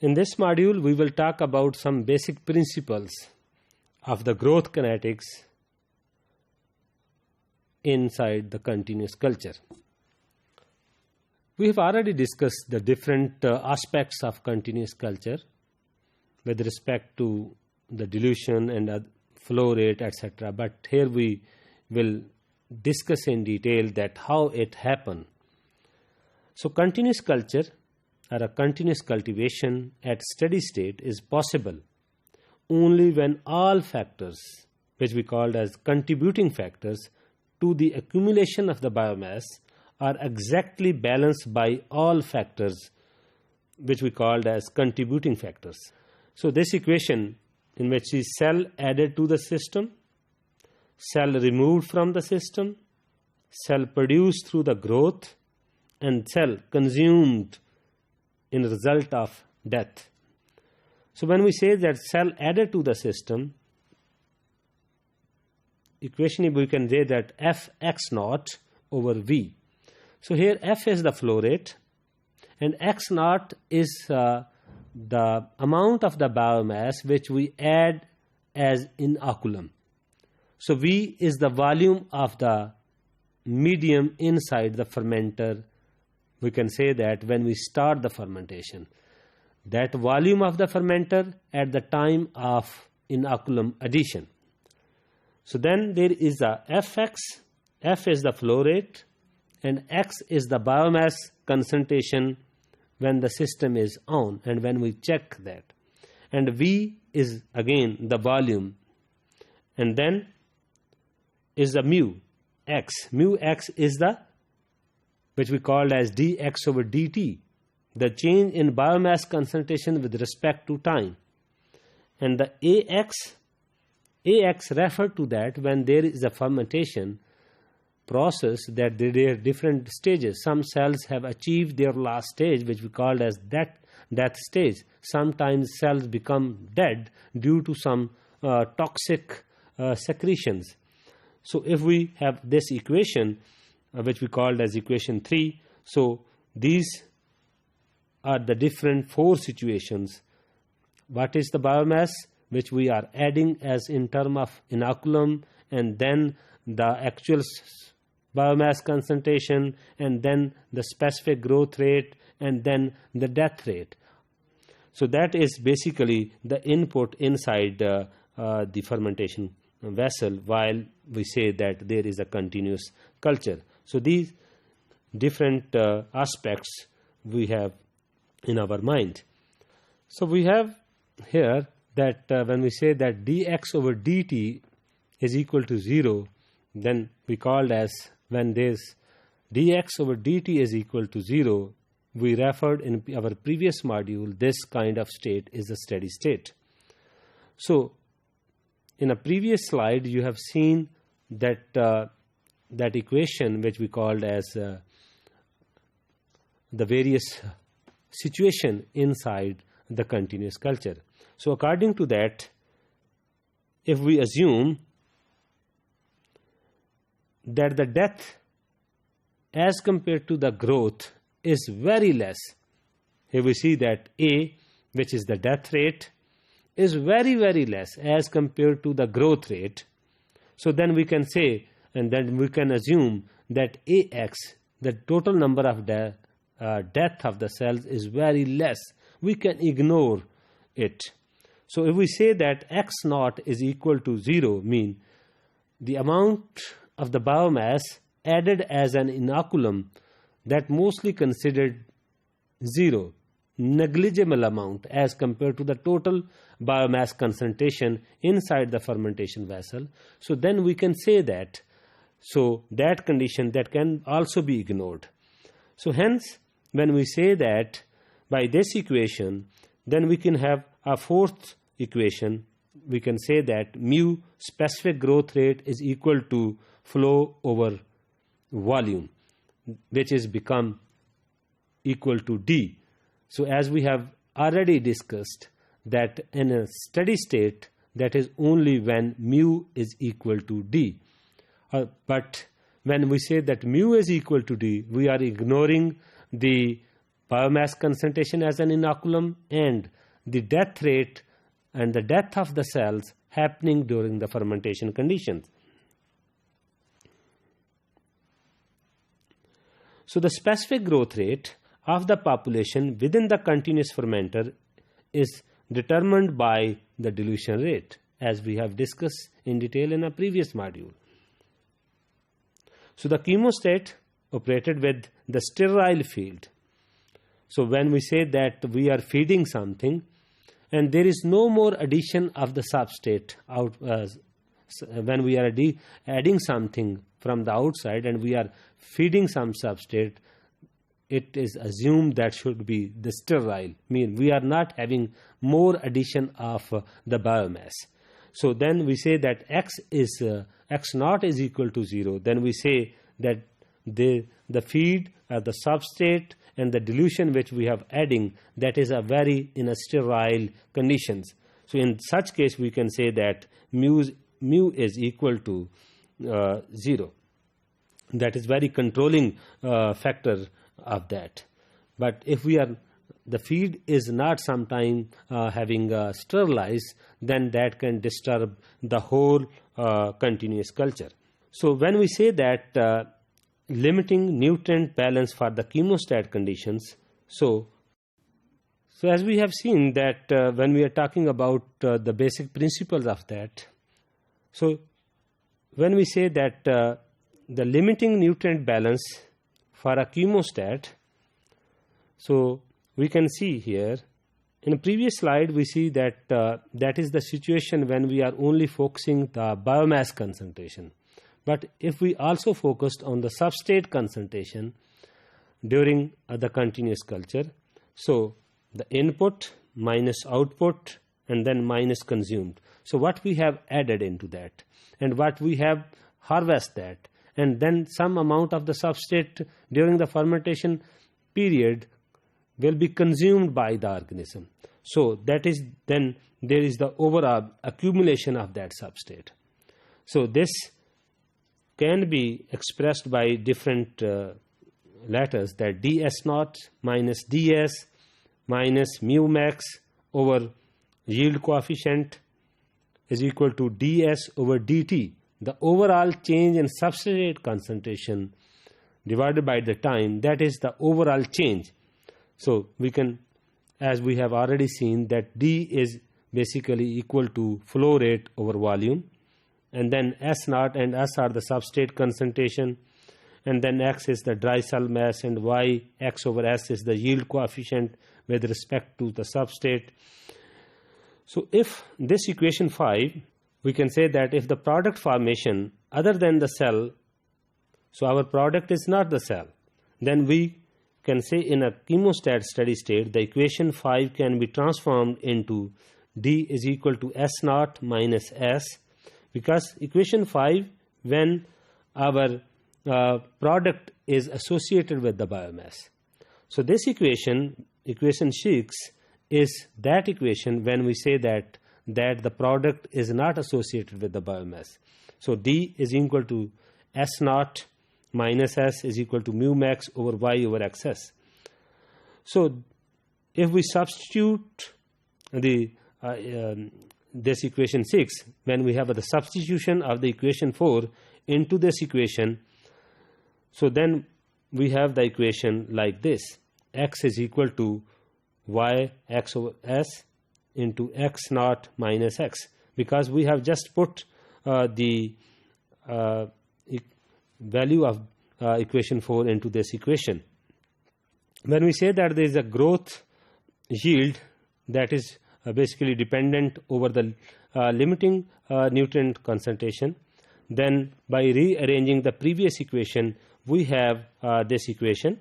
In this module, we will talk about some basic principles of the growth kinetics inside the continuous culture. We have already discussed the different aspects of continuous culture with respect to the dilution and flow rate, etc. But here we will discuss in detail that how it happened. So continuous culture or a continuous cultivation at steady state is possible only when all factors, which we called as contributing factors to the accumulation of the biomass, are exactly balanced by all factors, which we called as contributing factors. So this equation, in which is cell added to the system, cell removed from the system, cell produced through the growth, and cell consumed in result of death. So when we say that cell added to the system, equation we can say that Fx naught over V. So here F is the flow rate and X naught is the amount of the biomass which we add as inoculum. So V is the volume of the medium inside the fermenter. We can say that when we start the fermentation, that volume of the fermenter at the time of inoculum addition. So then there is a Fx, F is the flow rate, and X is the biomass concentration when the system is on and when we check that. And V is again the volume, and then is the mu X. Mu X is the, which we called as dx over dt, the change in biomass concentration with respect to time. And the AX referred to that when there is a fermentation process that there are different stages. Some cells have achieved their last stage, which we called as death stage. Sometimes cells become dead due to some toxic secretions. So if we have this equation, which we called as equation 3, so these are the different 4 situations. What is the biomass which we are adding as in term of inoculum, and then the actual biomass concentration, and then the specific growth rate, and then the death rate. So that is basically the input inside the fermentation vessel while we say that there is a continuous culture. So these different aspects we have in our mind. So we have here that when we say that dx over dt is equal to 0, then we called as when this dx over dt is equal to 0, we referred in our previous module, this kind of state is a steady state. So in a previous slide you have seen that that equation which we called as the various situation inside the continuous culture. So according to that, if we assume that the death as compared to the growth is very less, here we see that A, which is the death rate, is very, very less as compared to the growth rate. So then we can say, and then we can assume that AX, the total number of death of the cells, is very less. We can ignore it. So if we say that X naught is equal to 0, mean the amount of the biomass added as an inoculum, that mostly considered 0, negligible amount as compared to the total biomass concentration inside the fermentation vessel. So then we can say that, so that condition that can also be ignored. So hence when we say that by this equation, then we can have a fourth equation. We can say that mu specific growth rate is equal to flow over volume, which is become equal to D. So as we have already discussed that in a steady state, that is only when mu is equal to D. But when we say that mu is equal to D, we are ignoring the biomass concentration as an inoculum, and the death rate and the death of the cells happening during the fermentation conditions. So the specific growth rate of the population within the continuous fermenter is determined by the dilution rate, as we have discussed in detail in a previous module. So the chemostat operated with the sterile field. So when we say that we are feeding something and there is no more addition of the substrate out, when we are adding something from the outside and we are feeding some substrate, it is assumed that should be the sterile, mean we are not having more addition of the biomass. So then we say that x naught is equal to 0. Then we say that the feed, the substrate and the dilution which we have adding, that is a very in a sterile conditions. So in such case we can say that mu is equal to 0. That is very controlling factor of that. But if the feed is not sometime having sterilized, then that can disturb the whole continuous culture. So when we say that limiting nutrient balance for the chemostat conditions, so as we have seen that when we are talking about the basic principles of that, so when we say that the limiting nutrient balance for a chemostat, so we can see here in a previous slide we see that that is the situation when we are only focusing the biomass concentration. But if we also focused on the substrate concentration during the continuous culture, so the input minus output and then minus consumed. So what we have added into that and what we have harvest that, and then some amount of the substrate during the fermentation period will be consumed by the organism. So that is then there is the overall accumulation of that substrate. So this can be expressed by different letters, that ds naught minus ds minus mu max over yield coefficient is equal to ds over dt. The overall change in substrate concentration divided by the time, that is the overall change. So we can, as we have already seen, that d is basically equal to flow rate over volume, and then S naught and S are the substrate concentration, and then X is the dry cell mass, and Y X over S is the yield coefficient with respect to the substrate. So if this equation 5, we can say that if the product formation other than the cell, so our product is not the cell, then we can say in a chemostat steady state the equation 5 can be transformed into D is equal to S naught minus S, because equation 5, when our product is associated with the biomass. So this equation 6, is that equation when we say that the product is not associated with the biomass. So D is equal to S naught minus S is equal to mu max over Y over XS. So if we substitute this equation 6, when we have the substitution of the equation 4 into this equation, so then we have the equation like this: X is equal to Y X over S into X naught minus X, because we have just put the value of equation 4 into this equation. When we say that there is a growth yield that is basically dependent over the limiting nutrient concentration, then by rearranging the previous equation we have this equation,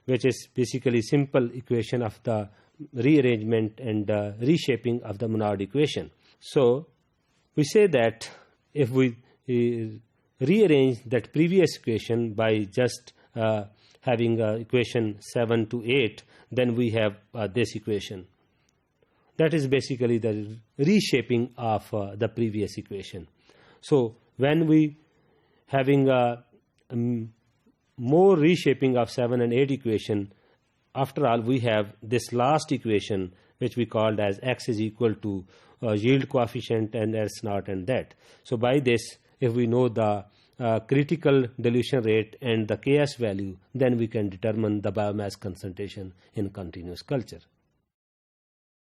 which is basically simple equation of the rearrangement and reshaping of the Monod equation. So we say that if we rearrange that previous equation by just having equation 7 to 8, then we have this equation. That is basically the reshaping of the previous equation. So when we having more reshaping of 7 and 8 equation, after all, we have this last equation which we called as x is equal to yield coefficient and S naught and that. So by this, if we know the critical dilution rate and the Ks value, then we can determine the biomass concentration in continuous culture.